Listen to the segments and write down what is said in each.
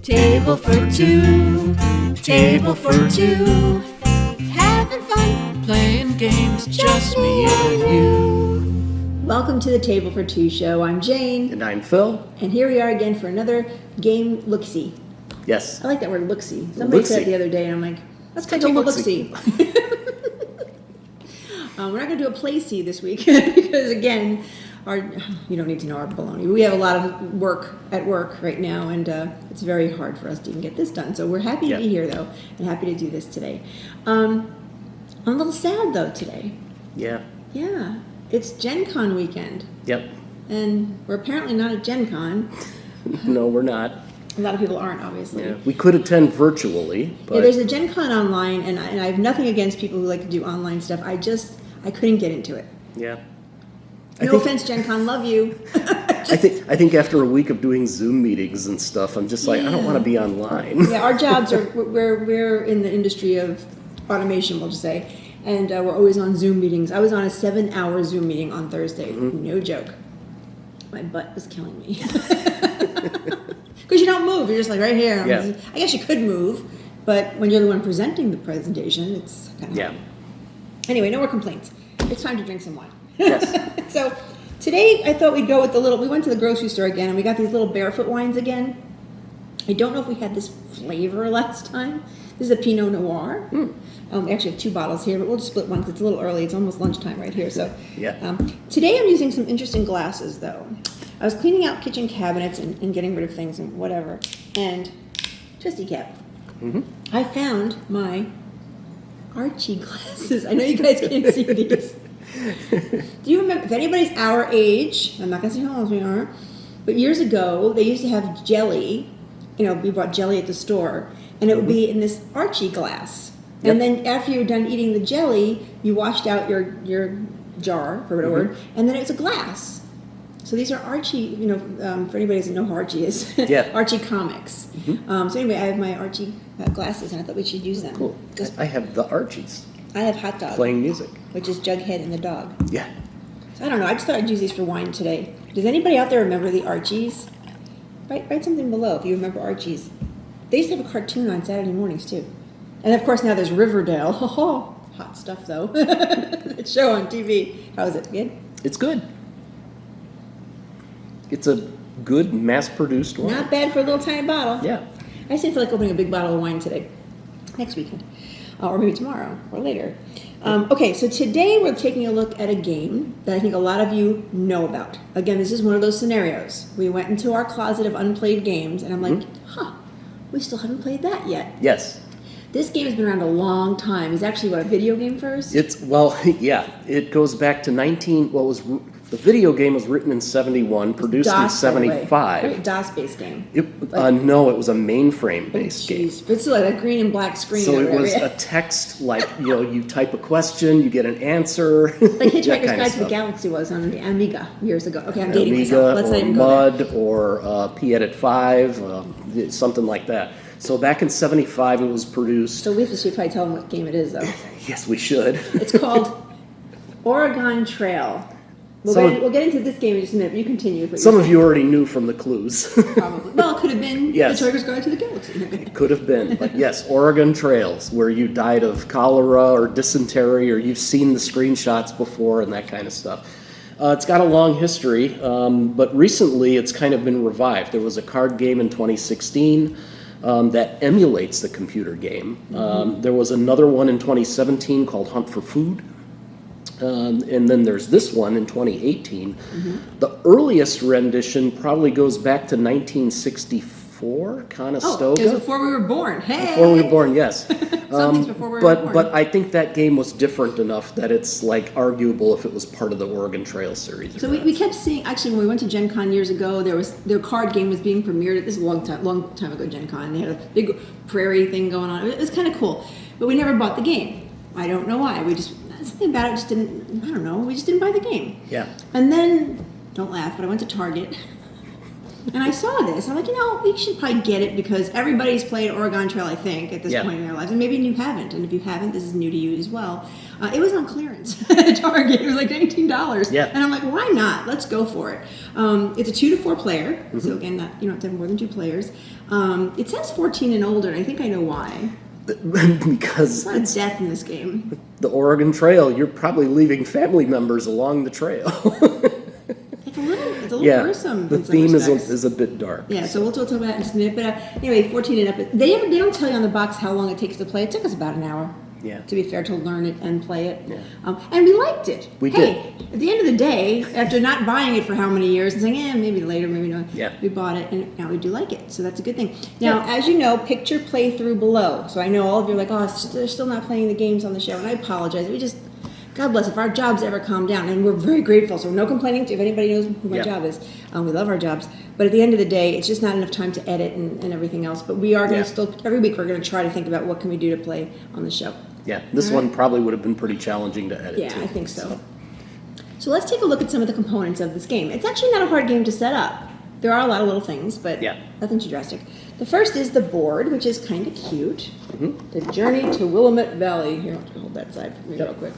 Table for two, table for two. Having fun, playing games, just me and you. Welcome to the Table for Two show. I'm Jane. And I'm Phil. And here we are again for another game look-see. Yes. I like that word look-see. Somebody said it the other day and I'm like, let's take a look-see. We're not going to do a play-see this week because again, you don't need to know our baloney. We have a lot of work at work right now, and it's very hard for us to even get this done. So we're happy to be here, though, and happy to do this today. I'm a little sad, though, today. Yeah. Yeah. It's Gen Con weekend. Yep. And we're apparently not at Gen Con. No, we're not. A lot of people aren't, obviously. Yeah. We could attend virtually, but... Yeah, there's a Gen Con online, and I have nothing against people who like to do online stuff. I couldn't get into it. Yeah. No offense, Gen Con, love you. I think after a week of doing Zoom meetings and stuff, I'm just like, I don't want to be online. Yeah, our jobs are, we're in the industry of automation, we'll just say, and we're always on Zoom meetings. I was on a 7-hour Zoom meeting on Thursday, no joke. My butt was killing me. Because you don't move, you're just like right here. Yeah. I guess you could move, but when you're the one presenting the presentation, it's kind of hard. Anyway, no more complaints. It's time to drink some wine. Yes. So today I thought we'd go with we went to the grocery store again and we got these little barefoot wines again. I don't know if we had this flavor last time. This is a Pinot Noir. We actually have 2 bottles here, but we'll just split one because it's a little early. It's almost lunchtime right here. So today I'm using some interesting glasses though. I was cleaning out kitchen cabinets and getting rid of things and whatever. And Twisty Cap, I found my Archie glasses. I know you guys can't see these. Do you remember, if anybody's our age, I'm not going to say how old we are, but years ago, they used to have jelly, we bought jelly at the store, and it would be in this Archie glass. Yep. And then after you were done eating the jelly, you washed out your jar, for a better word, and then it was a glass. So these are Archie, for anybody who doesn't know who Archie is, Archie comics. So anyway, I have my Archie glasses, and I thought we should use them. Cool. I have the Archies. I have Hot Dog. Playing music. Which is Jughead and the dog. Yeah. So I don't know. I just thought I'd use these for wine today. Does anybody out there remember the Archies? Write something below if you remember Archies. They used to have a cartoon on Saturday mornings, too. And, of course, now there's Riverdale. Hot stuff, though. That show on TV. How is it? Good? It's good. It's a good mass-produced wine. Not bad for a little tiny bottle. Yeah. I just didn't feel like opening a big bottle of wine today. Next weekend. Or maybe tomorrow or later. Okay, so today we're taking a look at a game that I think a lot of you know about. Again, this is one of those scenarios. We went into our closet of unplayed games, and I'm like, we still haven't played that yet. Yes. This game has been around a long time. It's actually, a video game first? It goes back to the video game was written in 71, produced in 75. DOS-based game. No, it was a mainframe-based game. But it's like a green and black screen. So it was a text, you type a question, you get an answer. Like Hitchhiker's Guide to the Galaxy was on the Amiga years ago. Okay, I'm dating myself. Let's not even go there. MUD or P-Edit 5, something like that. So back in 75, it was produced. So we have to probably tell them what game it is, though. Yes, we should. It's called Oregon Trail. We'll get into this game in just a minute, but you continue. Some of you already knew from the clues. Probably. Well, it could have been Hitchhiker's Guide to the Galaxy. It could have been. But yes, Oregon Trails, where you died of cholera or dysentery, or you've seen the screenshots before and that kind of stuff. It's got a long history, but recently it's kind of been revived. There was a card game in 2016 that emulates the computer game. There was another one in 2017 called Hunt for Food. And then there's this one in 2018. The earliest rendition probably goes back to 1964, Conestoga. It was before we were born. Hey! Before we were born, yes. Something's before we were born. But I think that game was different enough that it's arguable if it was part of the Oregon Trail series. So we kept seeing, actually when we went to Gen Con years ago, their card game was being premiered. This is a long time ago, Gen Con. They had a big Prairie thing going on. It was kind of cool. But we never bought the game. I don't know why. Something about it just didn't, I don't know, we just didn't buy the game. Yeah. And then, don't laugh, but I went to Target And I saw this. I'm like, we should probably get it because everybody's played Oregon Trail, I think, at this point in their lives. And maybe you haven't. And if you haven't, this is new to you as well. It was on clearance at Target. It was like $19. Yeah. And I'm like, why not? Let's go for it. It's a 2 to 4 player. So again, you don't have to have more than 2 players. It says 14 and older, and I think I know why. Because There's a lot of death in this game. the Oregon Trail, you're probably leaving family members along the trail. It's a little gruesome. The in some theme respects. is a bit dark. Yeah, so we'll talk about that in just a minute. But anyway, 14 and up. They don't tell you on the box how long it takes to play. It took us about an hour. Yeah. To be fair, to learn it and play it. Yeah. And we liked it. We did. did. At the end of the day, after not buying it for how many years and saying, maybe later, maybe not, we bought it and now we do like it. So that's a good thing. Now, as you know, picture playthrough below. So I know all of you are like, they're still not playing the games on the show. And I apologize. God bless, if our jobs ever calm down, and we're very grateful, so no complaining if anybody knows who my job is. We love our jobs. But at the end of the day, it's just not enough time to edit and everything else. But we are going to still, every week, we're going to try to think about what can we do to play on the show. Yeah, this one probably would have been pretty challenging to edit, too. Yeah, I think so. So let's take a look at some of the components of this game. It's actually not a hard game to set up. There are a lot of little things, but nothing too drastic. The first is the board, which is kind of cute. The Journey to Willamette Valley. Here, I'll hold that side for me real quick.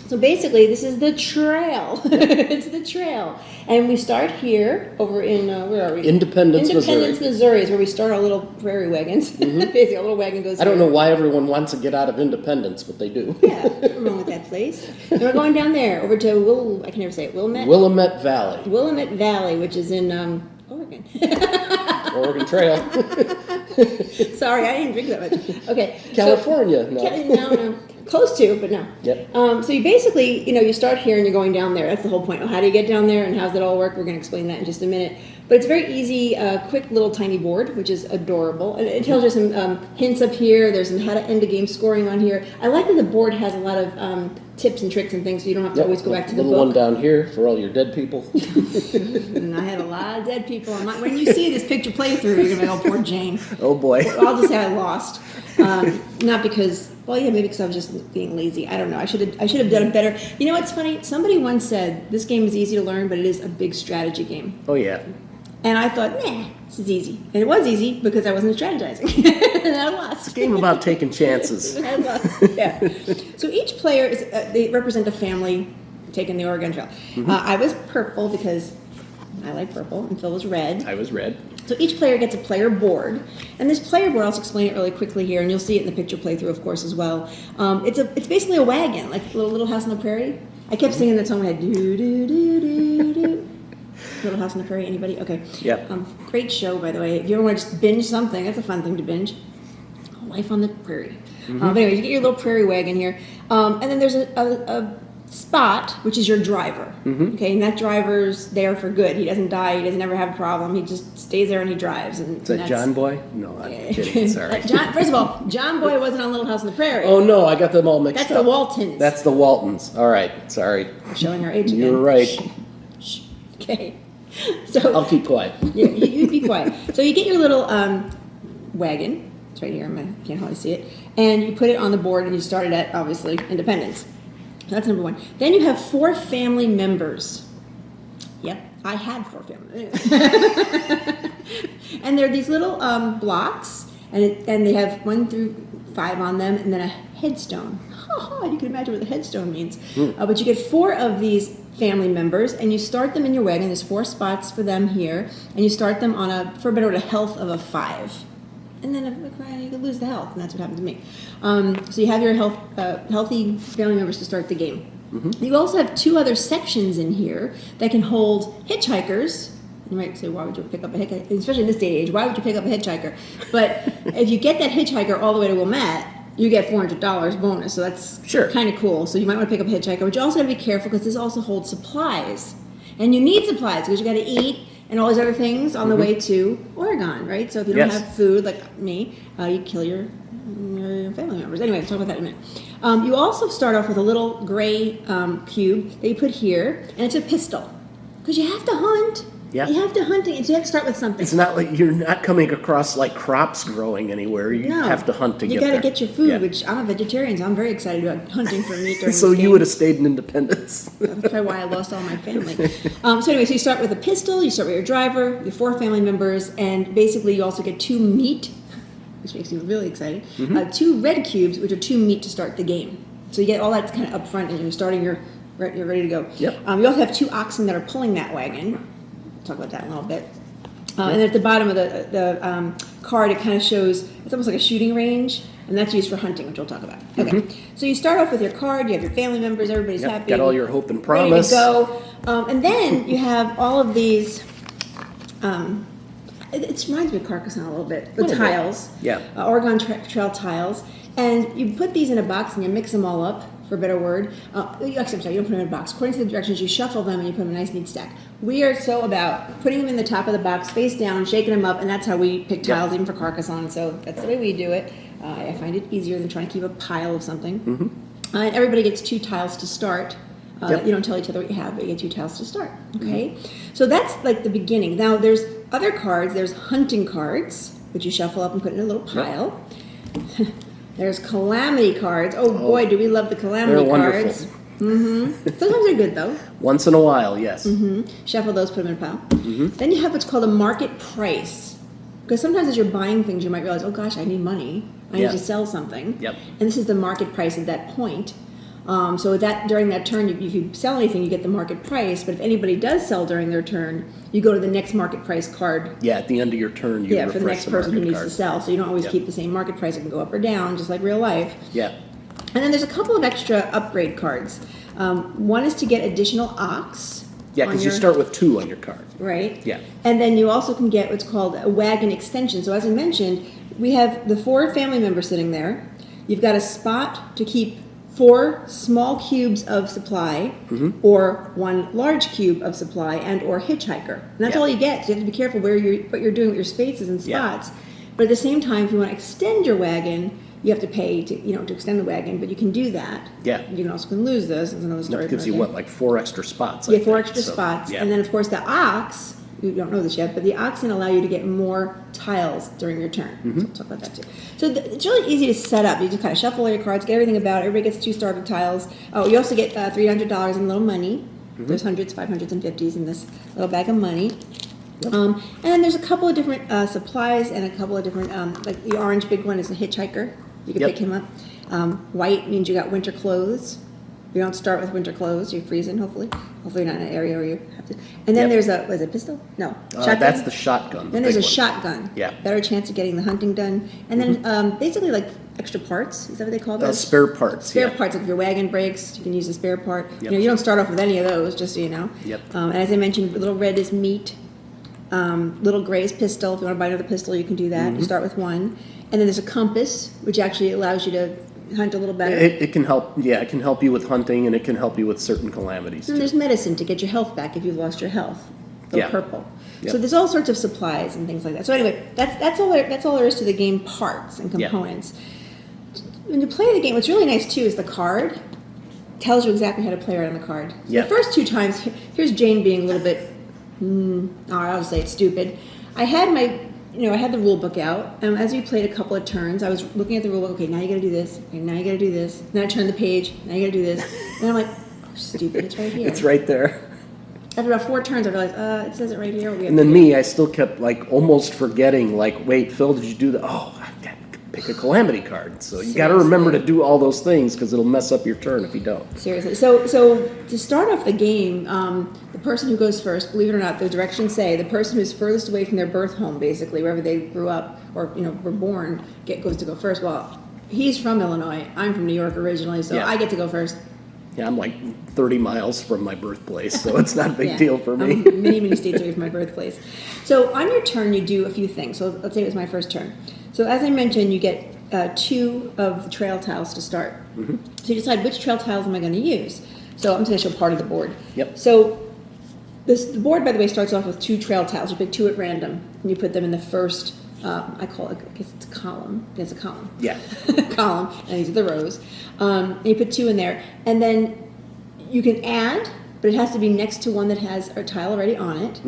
So basically, this is the trail. It's the trail. And we start here over in, where are we? Independence, Missouri is where we start our little prairie wagons. Basically, a little wagon goes I don't know why everyone wants to get out of Independence, but they do. Yeah, nothing wrong with that place. And we're going down there, over to, I can never say it, Willamette? Willamette Valley. Willamette Valley, which is in Oregon. Oregon Trail. Sorry, I didn't drink that much. Okay. California, no. Close to, but no. Yep. So you basically, you start here and you're going down there. That's the whole point. Well, how do you get down there and how's it all work? We're going to explain that in just a minute. But it's a very easy, quick little tiny board, which is adorable. And it tells you some hints up here. There's some how to end a game scoring on here. I like that the board has a lot of tips and tricks and things, so you don't have to always go back to the book. Little one down here for all your dead people. And I had a lot of dead people. When you see this picture playthrough, you're going to be, oh, poor Jane. Oh, boy. I'll just say I lost. Not because, maybe because I was just being lazy. I don't know. I should have done it better. You know what's funny? Somebody once said, this game is easy to learn, but it is a big strategy game. Oh, yeah. And I thought, this is easy. And it was easy because I wasn't strategizing. And I lost. It's a game about taking chances. I lost, yeah. So each player, they represent a family taking the Oregon Trail. I was purple because I like purple, and Phil was red. I was red. So each player gets a player board. And this player board, I'll just explain it really quickly here, and you'll see it in the picture playthrough, of course, as well. It's basically a wagon, like Little House on the Prairie. I kept singing that song. I had do-do-do-do-do. Little House on the Prairie, anybody? Okay. Yeah. Great show, by the way. If you ever want to just binge something, that's a fun thing to binge. Life on the Prairie. But anyways, you get your little prairie wagon here. And then there's a spot, which is your driver. Okay, and that driver's there for good. He doesn't die. He doesn't ever have a problem. He just stays there and he drives. And Is that John Boy? No, I'm kidding. Sorry. First of all, John Boy wasn't on Little House on the Prairie. Oh, no, I got them all mixed That's up. the Waltons. That's the Waltons. All right, sorry. We're showing our age again. You're right. Shh. Okay. So I'll keep quiet. Yeah, you be quiet. So you get your little wagon. It's right here. I can't hardly see it. And you put it on the board, and you start it at, obviously, Independence. That's number one. Then you have 4 family members. Yep, I had 4 family members. And they're these little blocks, and they have 1 through 5 on them, and then a headstone. You can imagine what the headstone means. But you get 4 of these family members, and you start them in your wagon. There's 4 spots for them here, and you start them on for a better word, a health of a 5. And then you could lose the health, and that's what happened to me. So you have your healthy family members to start the game. You also have 2 other sections in here that can hold hitchhikers. You might say, why would you pick up a hitchhiker? Especially in this day and age, why would you pick up a hitchhiker? But if you get that hitchhiker all the way to Willamette, you get $400 bonus, so that's kind of cool. So you might want to pick up a hitchhiker, but you also got to be careful because this also holds supplies. And you need supplies because you got to eat and all these other things on the way to Oregon, right? So if you don't have food, like me, you kill your family members. Anyway, we'll talk about that in a minute. You also start off with a little gray cube that you put here, and it's a pistol. Because you have to hunt. Yeah. You have to hunt it, so you have to start with something. It's not like you're not coming across like crops growing anywhere. You have to hunt to get there. You got to get your food, Yeah. which I'm a vegetarian, so I'm very excited about hunting for meat during So this you game. would have stayed in Independence. That's probably why I lost all my family. So anyway, so you start with a pistol, you start with your driver, your 4 family members, and basically you also get 2 meat, which makes me really excited. 2 red cubes, which are 2 meat to start the game. So you get all that kind of up front, and you're starting you're ready to go. Yep. You also have 2 oxen that are pulling that wagon. We'll talk about that in a little bit. And at the bottom of the card, it kind of shows, it's almost like a shooting range, and that's used for hunting, which we'll talk about. Okay, so you start off with your card, you have your family members, everybody's happy. Got all your hope and Ready promise. to go. And then you have all of these, it reminds me of Carcassonne a little bit, the Little bit. tiles. Yeah. Oregon Trail tiles. And you put these in a box and you mix them all up, for a better word. Actually, I'm sorry, you don't put them in a box. According to the directions, you shuffle them and you put them in a nice, neat stack. We are so about putting them in the top of the box, face down, shaking them up, and that's how we pick tiles, even for Carcassonne. So that's the way we do it. I find it easier than trying to keep a pile of something. And everybody gets 2 tiles to start. You don't tell each other what you have, but you get 2 tiles to start. Okay? So that's like the beginning. Now, there's other cards. There's hunting cards, which you shuffle up and put in a little pile. There's calamity cards. Oh boy, do we love the calamity they're cards. wonderful. Sometimes they're good though. Once in a while, yes. Shuffle those, put them in a pile. Then you have what's called a market price. Because sometimes as you're buying things, you might realize, oh gosh, I need money. I need to sell something. Yep. And this is the market price at that point. So that during that turn, if you sell anything, you get the market price. But if anybody does sell during their turn, you go to the next market price card. Yeah, at the end of your turn, you refresh for the next person who market needs card. to sell. So you don't always keep the same market price. It can go up or down, just like real life. Yeah. And then there's a couple of extra upgrade cards. One is to get additional ox. Yeah, because you start with 2 on your card. Right. Yeah. And then you also can get what's called a wagon extension. So as I mentioned, we have the 4 family members sitting there. You've got a spot to keep 4 small cubes of supply, or 1 large cube of supply, and or hitchhiker. And that's all you get. So you have to be careful what you're doing with your spaces and spots. But at the same time, if you want to extend your wagon, you have to pay to extend the wagon. But you can do that. Yeah. You can also lose this. That's another story. That gives you about what, like 4 extra spots? I Yeah, 4 think. extra So, spots. yeah. And then, of course, the ox, you don't know this yet, but the oxen allow you to get more tiles during your turn. So we'll talk about that too. So it's really easy to set up. You just kind of shuffle all your cards, get everything about it. Everybody gets 2 starter tiles. Oh, you also get $300 in little money. There's hundreds, 500s, and 50s in this little bag of money. And then there's a couple of different supplies and a couple of different, like the orange big one is a hitchhiker. You can pick him up. White means you got winter clothes. You don't start with winter clothes. You're freezing, hopefully. Hopefully you're not in an area where you have to. And then there's a, was it pistol? No. Shotgun? That's the shotgun. Then there's a big one. shotgun. Yeah. Better chance of getting the hunting done. And then basically like extra parts. Is that what they call those? Spare parts. Spare parts. Like if your wagon breaks, you can use a spare part. Yep. You don't start off with any of those, just so you know. Yep. And as I mentioned, little red is meat. Little gray is pistol. If you want to buy another pistol, you can do that. You start with 1. And then there's a compass, which actually allows you to hunt a little better. It can help. Yeah, it can help you with hunting, and it can help you with certain calamities. And Too. there's medicine to get your health back if you've lost your health. The purple. Yep. So there's all sorts of supplies and things like that. So anyway, that's all there is to the game parts and components. When you play the game, what's really nice too is the card tells you exactly how to play right on the card. So the first 2 times, here's Jane being a little bit, I'll say it's stupid. I had I had the rule book out, and as we played a couple of turns, I was looking at the rule book. Okay, now you got to do this. Okay, now you got to do this. Then I turn the page. Now you got to do this. And I'm like, oh, stupid! It's right here. It's right there. After about 4 turns, I realized, it says it right here. And then me, I still kept like almost forgetting. Like, wait, Phil, did you do that? Oh, I got to pick a calamity card. So you got to remember to do all those things because it'll mess up your turn if you don't. Seriously. So to start off the game, the person who goes first, believe it or not, the directions say the person who's furthest away from their birth home, basically wherever they grew up or were born, goes to go first. Well, he's from Illinois. I'm from New York originally, so I get to go first. Yeah, I'm like 30 miles from my birthplace, so it's not a big deal for me. I'm many states away from my birthplace. So on your turn, you do a few things. So let's say it was my first turn. So as I mentioned, you get 2 of the trail tiles to start. So you decide which trail tiles am I going to use. So I'm just going to show part of the board. Yep. So the board, by the way, starts off with 2 trail tiles. You pick 2 at random, and you put them in the first. I guess it's a column. It's a column. Yeah. Column, and these are the rows. And you put 2 in there, and then you can add, but it has to be next to one that has a tile already on it.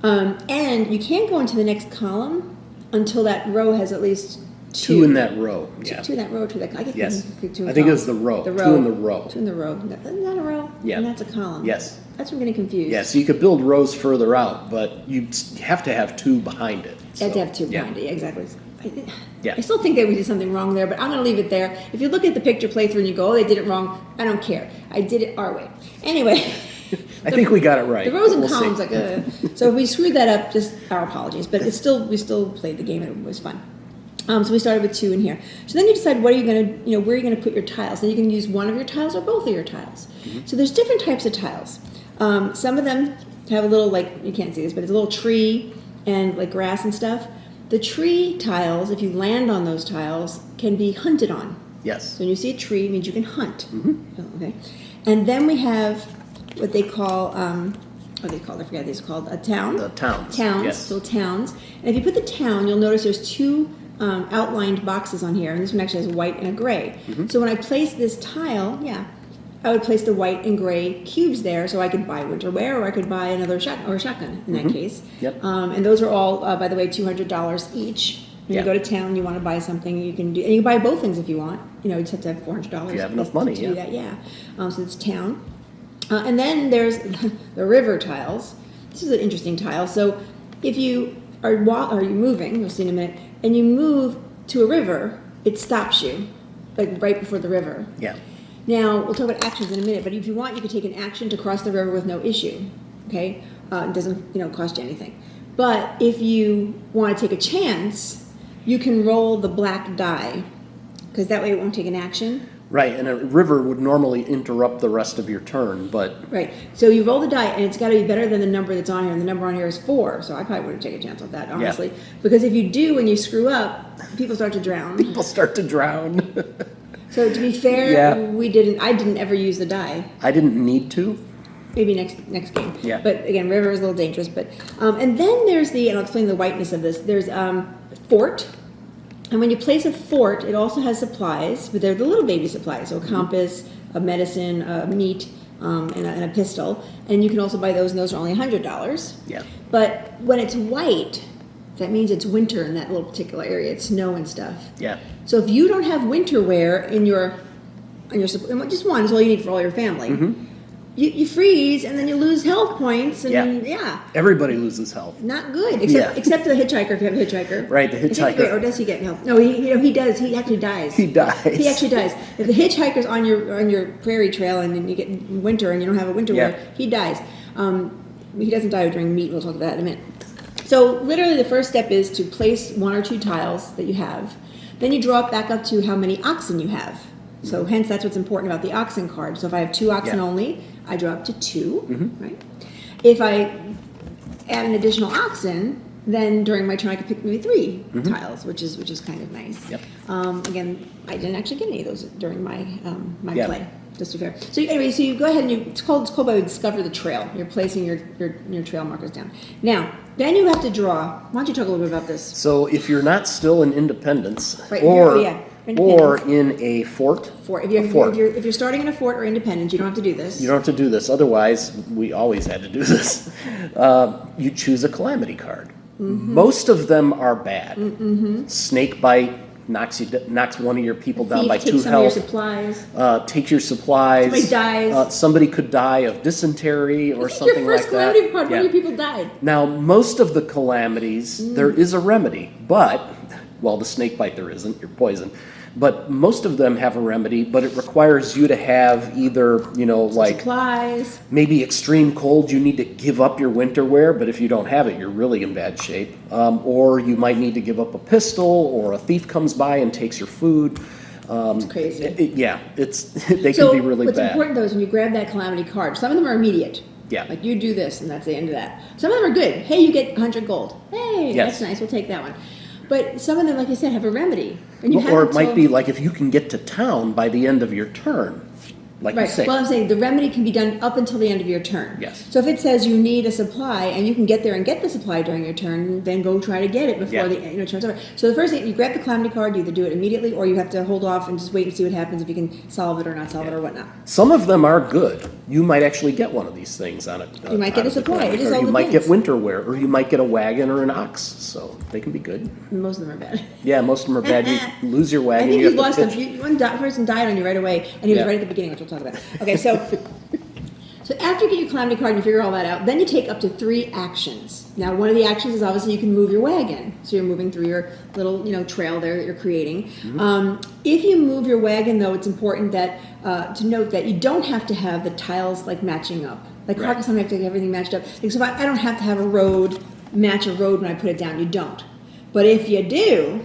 And you can't go into the next column until that row has at least Two in that row. Yeah. Two in that row, two in that. I get Yes. two in I think it column. was the row. The row. Two in the row. Two in the row. Isn't that a row? Yeah. And that's a column. Yes. That's what I'm getting confused. Yeah, so you could build rows further out, but you have to have two behind it. You have to have two yeah. behind it. Yeah, exactly. Yeah. I still think that we did something wrong there, but I'm going to leave it there. If you look at the picture playthrough and you go, oh, they did it wrong, I don't care. I did it our way. Anyway. I think we got it right. The rows and We'll columns, see. so if we screwed that up, just our apologies. But we still played the game and it was fun. So we started with 2 in here. So then you decide what are you going to, where you're going to put your tiles. And you can use one of your tiles or both of your tiles. Mm-hmm. So there's different types of tiles. Some of them have a little, like, you can't see this, but it's a little tree and like grass and stuff. The tree tiles, if you land on those tiles, can be hunted on. Yes. So when you see a tree, it means you can hunt. Mm-hmm. Oh, okay. And then we have what they call, I forget what it's called, a town. The towns. Towns, Yes. so towns. And if you put the town, you'll notice there's 2 outlined boxes on here, and this one actually has white and a gray. Mm-hmm. So when I place this tile, I would place the white and gray cubes there, so I could buy winter wear, or I could buy another shotgun in that case. Yep. And those are all, by the way, $200 each. When Yeah. you go to town, you want to buy something, you can do, and you can buy both things if you want. You just have to have $400. If you have enough money, to do that. Yeah. So it's town. And then there's the river tiles. This is an interesting tile. So if you are moving, we'll see in a minute, and you move to a river, it stops you, like right before the river. Yeah. Now, we'll talk about actions in a minute, but if you want, you can take an action to cross the river with no issue, okay? It doesn't, cost you anything. But if you want to take a chance, you can roll the black die, because that way it won't take an action. Right, and a river would normally interrupt the rest of your turn, but Right, so you roll the die, and it's got to be better than the number that's on here, and the number on here is 4, so I probably wouldn't take a chance with that, honestly. Because if you do, when you screw up, people start to drown. people start to drown. So to be fair, Yeah. I didn't ever use the die. I didn't need to. Maybe next game. Yeah. But again, river is a little dangerous. But and then there's and I'll explain the whiteness of this. There's fort, and when you place a fort, it also has supplies, but they're the little baby supplies. So a compass, a medicine, meat, and a pistol. And you can also buy those, and those are only $100. Yeah. But when it's white, that means it's winter in that little particular area. It's snow and stuff. Yeah. So if you don't have winter wear in your just one is all you need for all your family. Mm-hmm. You freeze and then you lose health points and Everybody loses health. not good. Except the hitchhiker if you have a hitchhiker. Right, the hitchhiker. Or does he get health? No, he does. He actually dies. He dies. He actually dies. If the hitchhiker's on your prairie trail and then you get winter and you don't have a winter wear, he dies. He doesn't die during meat. We'll talk about that in a minute. So literally the first step is to place 1 or 2 tiles that you have. Then you draw it back up to how many oxen you have. So hence that's what's important about the oxen card. So if I have 2 oxen only, I draw up to 2, right? If I add an additional oxen, then during my turn I could pick maybe 3 tiles, which is kind of nice. Yep. Again, I didn't actually get any of those during my play. Just to be fair. So anyway, so you go ahead and it's called by discover the trail. You're placing your trail markers down. Now, then you have to draw. Why don't you talk a little bit about this? So if you're not still in Independence, Right, or Independence. in a fort, If you're starting in a fort or Independence, you don't have to do this. you don't have to do this. Otherwise, we always had to do this. You choose a calamity card. Most of them are bad. Snake bite knocks one of your people down by 2 Take some health. of your supplies. Take your supplies. Somebody dies. Somebody could die of dysentery or something your first like that. calamity card, Yeah. one of your people died. Now, most of the calamities, there is a remedy, but, well, the snake bite there isn't, you're poisoned. But most of them have a remedy, but it requires you to have either, like Supplies. maybe extreme cold, you need to give up your winter wear, but if you don't have it, you're really in bad shape. Or you might need to give up a pistol, or a thief comes by and takes your food. It's crazy. They can be really what's bad. important though is when you grab that calamity card, some of them are immediate. Yeah. Like you do this and that's the end of that. Some of them are good. Hey, you get 100 gold. Hey, Yes. that's nice. We'll take that one. But some of them, like you said, have a remedy. And Or it might be like if you can get to town by the end of your turn, like you right. say. Well, I'm saying the remedy can be done up until the end of your turn. Yes. So if it says you need a supply and you can get there and get the supply during your turn, then go try to get it before the turn's over. So the first thing, you grab the calamity card, you either do it immediately or you have to hold off and just wait and see what happens if you can solve it or not solve it or whatnot. Some of them are good. you might actually get one of these things on it. You might get a supply. It just all you might depends. get winter wear, or you might get a wagon or an ox. So they can be good. Most of them are bad. Yeah, most of them are bad. You lose your I wagon. think you you have to lost them. pitch. One person died on you right away, and he was Yeah. right at the beginning, which we'll talk about. Okay, so after you get your calamity card and you figure all that out, then you take up to 3 actions. Now, one of the actions is obviously you can move your wagon. So you're moving through your little, trail there that you're creating. If you move your wagon, though, it's important that to note that you don't have to have the tiles like matching up. Like Right. Carcassonne, you have to have everything matched up. Because if I don't have to have a road match a road when I put it down. You don't. But if you do,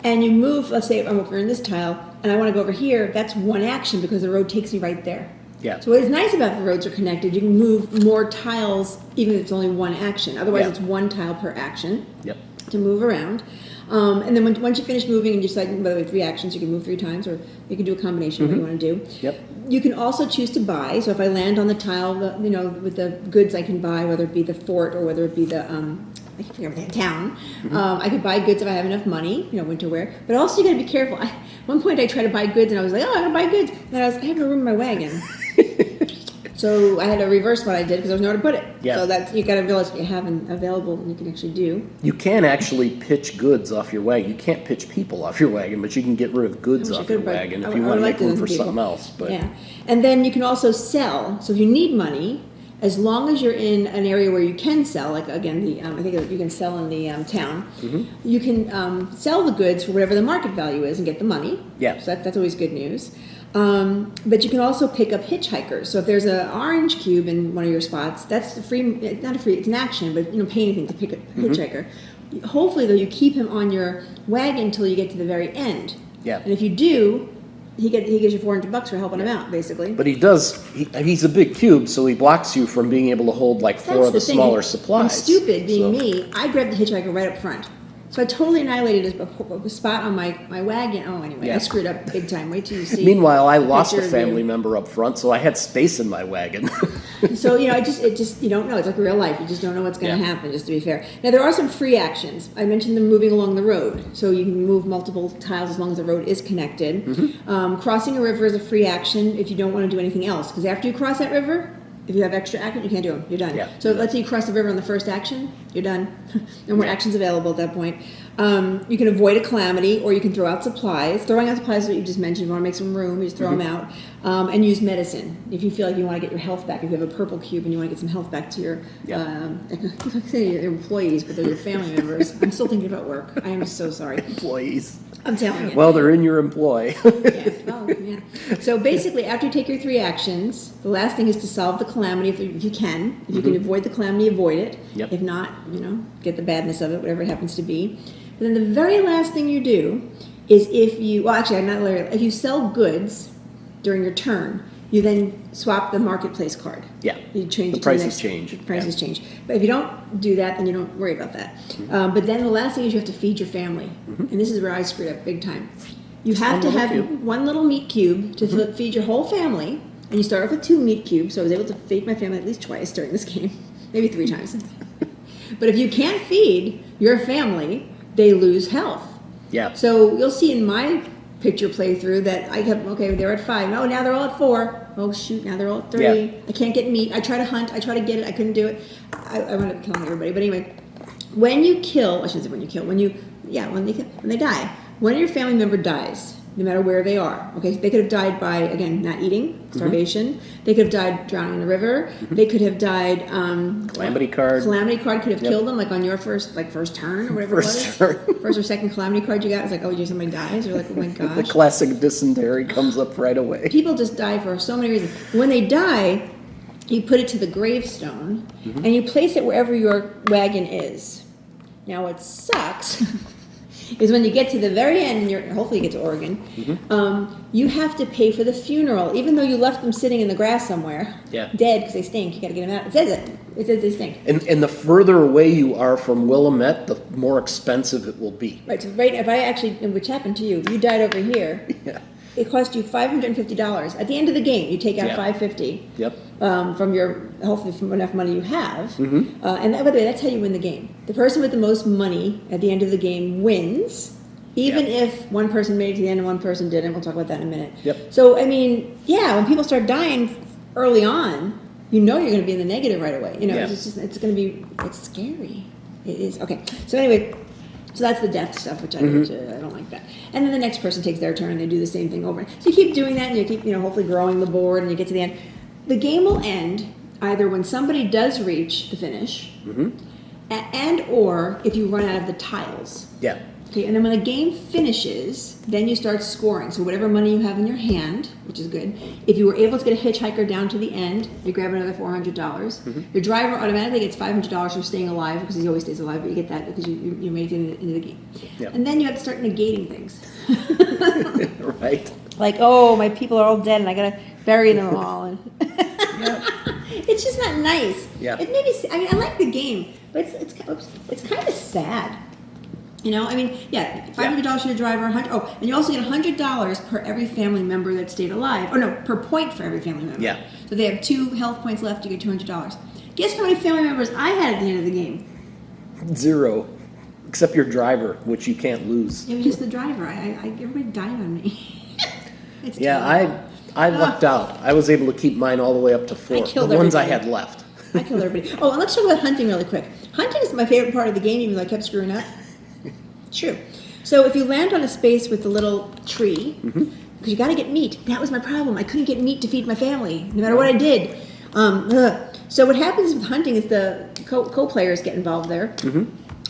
and you move, let's say I'm over in this tile, and I want to go over here, that's one action because the road takes me right there. Yeah. So what is nice about the roads are connected, you can move more tiles even if it's only one action. Otherwise, Yeah. it's one tile per action Yep. to move around. And then once you finish moving and you decide, by the way, 3 actions, you can move 3 times, or you can do a combination of what you want to do. Yep. You can also choose to buy. So if I land on the tile, with the goods I can buy, whether it be the fort or whether it be the I can't figure out the town. I could buy goods if I have enough money, winter wear. But also you got to be careful. At one point I tried to buy goods and I was like, oh, I got to buy goods. And I have no room in my wagon. So I had to reverse what I did because there was nowhere to put it. Yeah. So that you got to realize what you have available and you can actually do. You can actually pitch goods off your wagon. You can't pitch people off your wagon, but you can get rid of goods I wish I off your could, but wagon I if you would want to like make to room listen for to people. something else. But Yeah. And then you can also sell. So if you need money, as long as you're in an area where you can sell, like again, I think you can sell in the town, you can sell the goods for whatever the market value is and get the money. Yeah. So that's always good news. But you can also pick up hitchhikers. So if there's an orange cube in one of your spots, that's a free. It's not a free. It's an action, but pay anything to pick up a hitchhiker. Hopefully, though, you keep him on your wagon until you get to the very end. Yeah. And if you do, he gives you $400 for helping him out, basically. But he's a big cube, so he blocks you from being able to hold like 4 of the thing. smaller I'm supplies. stupid, being So- me. I grabbed the hitchhiker right up front. So I totally annihilated a spot on my wagon. Oh, anyway, Yeah. I screwed up big time. Wait till you see. Meanwhile, I lost a picture of you. family member up front, so I had space in my wagon. So, it just, you don't know. It's like real life. You just don't know what's going to Yeah. happen, just to be fair. Now, there are some free actions. I mentioned them moving along the road. So you can move multiple tiles as long as the road is connected. Crossing a river is a free action if you don't want to do anything else. Because after you cross that river, if you have extra action, you can't do them. You're done. Yeah. So let's say you cross the river on the first action, you're done. No more actions available at that point. You can avoid a calamity, or you can throw out supplies. Throwing out supplies is what you just mentioned. You want to make some room, you just throw them out. And use medicine. If you feel like you want to get your health back, if you have a purple cube and you want to get some health back to your, I say your employees, but they're your family members. I'm still thinking about work. I am so sorry. Employees. I'm telling you. Well, they're in your employ. Yeah. Oh, yeah. So basically, after you take your 3 actions, the last thing is to solve the calamity if you can. If you can avoid the calamity, avoid it. Yep. If not, get the badness of it, whatever it happens to be. But then the very last thing you do is if you sell goods during your turn, you then swap the marketplace card. Yeah. You change The it to prices the next, change. The prices Yeah. change. But if you don't do that, then you don't worry about that. But then the last thing is you have to feed your family. And this is where I screwed up big time. You have to one little have cube. one little meat cube to feed your whole family. And you start off with 2 meat cubes. So I was able to feed my family at least twice during this game. Maybe 3 times. But if you can't feed your family, they lose health. Yeah. So you'll see in my picture playthrough that I kept, they're at 5. No, now they're all at 4. Oh, shoot, now they're all at 3. Yeah. I can't get meat. I try to hunt. I try to get it. I couldn't do it. I wound up killing everybody. But anyway, when you kill, I shouldn't say when you kill, when they die, one of your family member dies, no matter where they are. Okay, they could have died by, again, not eating, starvation. They could have died drowning in the river. They could have died. Calamity card. Calamity card could have Yep. killed them, like on your first turn or whatever First it was. turn. First or second calamity card you got, it's like, oh, somebody dies. You're like, oh my gosh. The classic dysentery comes up right away. People just die for so many reasons. When they die, you put it to the gravestone and you place it wherever your wagon is. Now, what sucks is when you get to the very end, and hopefully you get to Oregon, you have to pay for the funeral, even though you left them sitting in the grass somewhere, Yeah. dead because they stink. You got to get them out. It says it. It says they stink. And the further away you are from Willamette, the more expensive it will be. Right. So which happened to you, you died over here. Yeah. It cost you $550 at the end of the game. You take out Yeah. $550 Yep. from hopefully from enough money you have, and by the way, that's how you win the game. The person with the most money at the end of the game wins, even Yeah. if one person made it to the end and one person didn't. We'll talk about that in a minute. Yep. So I mean, when people start dying, early on, you know you're going to be in the negative right away. You know, Yeah. it's going to be, it's scary. It is. Okay. So anyway, so that's the death stuff, which I don't like that. And then the next person takes their turn and they do the same thing over. So you keep doing that and you keep, hopefully growing the board and you get to the end. The game will end either when somebody does reach the finish and or if you run out of the tiles. Yeah. Okay, and then when the game finishes, then you start scoring. So whatever money you have in your hand, which is good, if you were able to get a hitchhiker down to the end, you grab another $400. Your driver automatically gets $500 for staying alive, because he always stays alive, but you get that because you made it into the game. Yep. And then you have to start negating things. Right. Like, oh, my people are all dead and I gotta bury them all. And it's just not nice. Yeah. It made me, I mean, I like the game, but it's kind of sad. $500 for your driver, and you also get $100 per every family member that stayed alive. Or no, per point for every family member. Yeah. So they have 2 health points left, you get $200. Guess how many family members I had at the end of the game? 0. Except your driver, which you can't lose. It was just the driver. Everybody died on me. It's Yeah, terrible. I lucked out. I was able to keep mine all the way up to 4. I killed the ones I everybody. had left. I killed everybody. Oh, and let's talk about hunting really quick. Hunting is my favorite part of the game, even though I kept screwing up. True. So if you land on a space with the little tree, because you got to get meat. That was my problem. I couldn't get meat to feed my family, no matter what I did. So what happens with hunting is the co-players get involved there.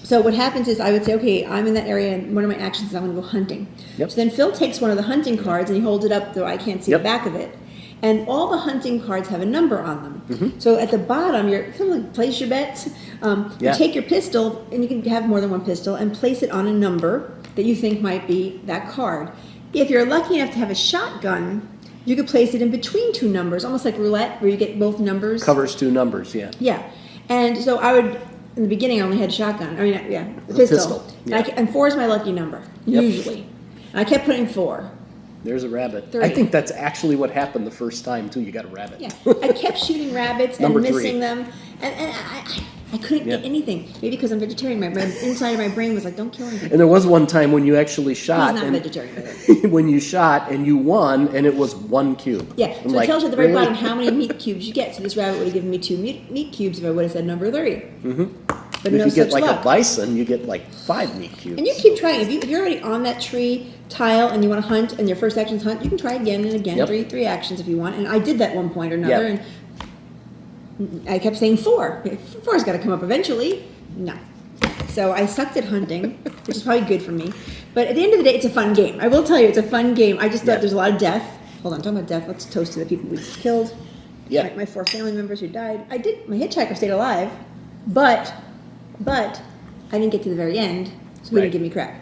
So what happens is I would say, okay, I'm in that area, and one of my actions is I'm going to go hunting. Yep. So then Phil takes one of the hunting cards and he holds it up so I can't see the back of it. And all the hunting cards have a number on them. So at the bottom, you place your bets. You take your pistol, and you can have more than one pistol, and place it on a number that you think might be that card. If you're lucky enough to have a shotgun, you could place it in between 2 numbers, almost like roulette, where you get both numbers. Covers 2 numbers, yeah. Yeah. And so I would, in the beginning, I only had a shotgun. I mean, a pistol. Yeah. And 4 is my lucky number, usually. And I kept putting 4. There's a rabbit. 3. I think that's actually what happened the first time, too. You got a rabbit. Yeah, I kept shooting rabbits and Number 3. missing them, and I couldn't get anything. Maybe because I'm vegetarian, my inside of my brain was like, don't kill anything. And there was one time when you actually shot. He's not vegetarian. When you shot and you won, and it was 1 cube. Yeah, I'm so like, it tells you at the very really? bottom how many meat cubes you get. So this rabbit would have given me 2 meat cubes if I would have said number 3. But And no if you such get like luck. a bison, you get like 5 meat cubes. And you keep trying. If you're already on that tree tile and you want to hunt, and your first action is hunt, you can try again and again. Yep. Three actions if you want. And I did that one point or another, Yep. and I kept saying 4. 4's got to come up eventually. No. So I sucked at hunting, which is probably good for me. But at the end of the day, it's a fun game. I will tell you, it's a fun game. I just thought there's a lot of death. Hold on, talking about death. Let's toast to the people we killed. Yeah. My 4 family members who died. My hitchhiker stayed alive, but I didn't get to the very end, so he Right. didn't give me crap.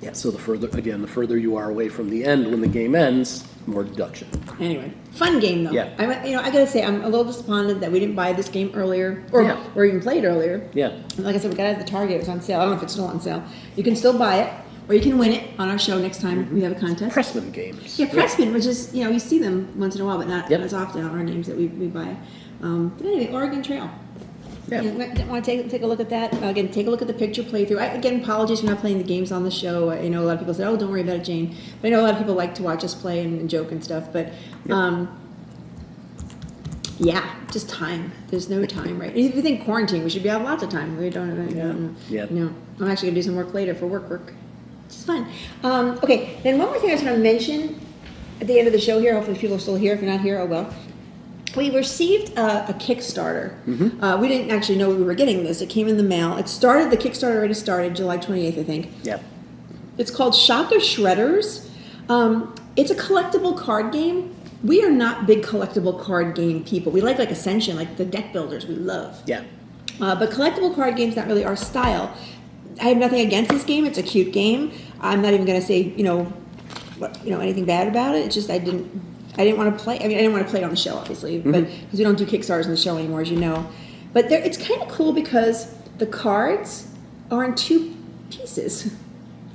Yeah, so the further you are away from the end when the game ends, more deduction. Anyway, fun game though. Yeah. I gotta say, I'm a little disappointed that we didn't buy this game earlier, or even play it earlier. Yeah. And like I said, we got it at the Target. It was on sale. I don't know if it's still on sale. You can still buy it, or you can win it on our show next time we have a contest. Pressman games. Yeah, Pressman, which is, you see them once in a while, but not Yep. as often on our games that we buy. But anyway, Oregon Trail. Yeah. Want to take a look at that? Again, take a look at the picture playthrough. Again, apologies for not playing the games on the show. I know a lot of people say, "Oh, don't worry about it, Jane." But I know a lot of people like to watch us play and joke and stuff. But just time. There's no time, right? If you think quarantine, we should be out lots of time. We don't. Yeah. No, I'm actually gonna do some work later for work, which is fun. Okay, then one more thing I was going to mention at the end of the show here. Hopefully, people are still here. If you're not here, oh well. We received a Kickstarter. We didn't actually know we were getting this. It came in the mail. The Kickstarter already started July 28th, I think. Yeah. It's called Shaka Shredders. It's a collectible card game. We are not big collectible card game people. We like Ascension, like the deck builders we love. Yeah. But collectible card games not really our style. I have nothing against this game. It's a cute game. I'm not even going to say, anything bad about it. It's just I didn't want to play. I didn't want to play it on the show, obviously, but because we don't do Kickstarters on the show anymore, as you know. But it's kind of cool because the cards are in 2 pieces,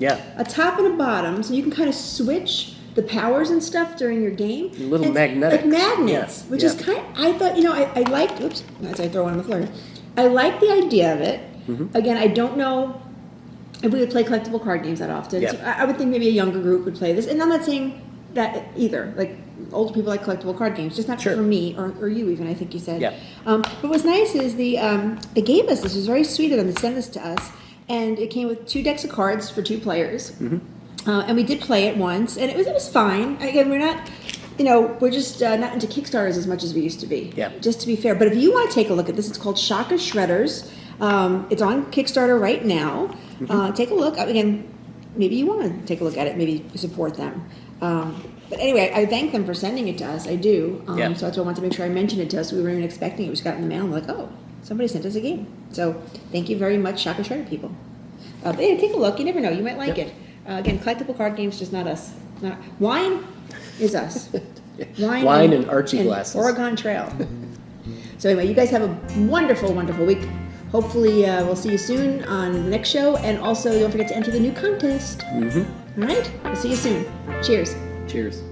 Yeah. a top and a bottom, so you can kind of switch the powers and stuff during your game. Little magnetics. like magnets, Yeah. which Yeah. is kind. I thought, I liked. Oops, as I throw one on the floor. I like the idea of it. Again, I don't know if we would play collectible card games that often. Yeah. So I would think maybe a younger group would play this, and I'm not saying that either. Like older people like collectible card games, just not Sure. for me or you even. I think you said. Yeah. But what's nice is they gave us this. It was very sweet of them to send this to us, and it came with 2 decks of cards for 2 players. And we did play it once, and it was fine. Again, we're not. We're just not into Kickstarters as much as we used to be. Yeah. Just to be fair. But if you want to take a look at this, it's called Shaka Shredders. It's on Kickstarter right now. Take a look. Again, maybe you want to take a look at it. Maybe support them. But anyway, I thank them for sending it to us. I do. Yeah. So that's why I wanted to make sure I mentioned it to us. We weren't even expecting it. We just got it in the mail and we're like, oh, somebody sent us a game. So thank you very much, Shaka Shredder people. But yeah, take a look. You never know. You might like it. Again, collectible card games, just not us. Wine is us. Wine and Archie glasses. Oregon Trail. So anyway, you guys have a wonderful, wonderful week. Hopefully, we'll see you soon on the next show. And also, don't forget to enter the new contest. All right? We'll see you soon. Cheers. Cheers.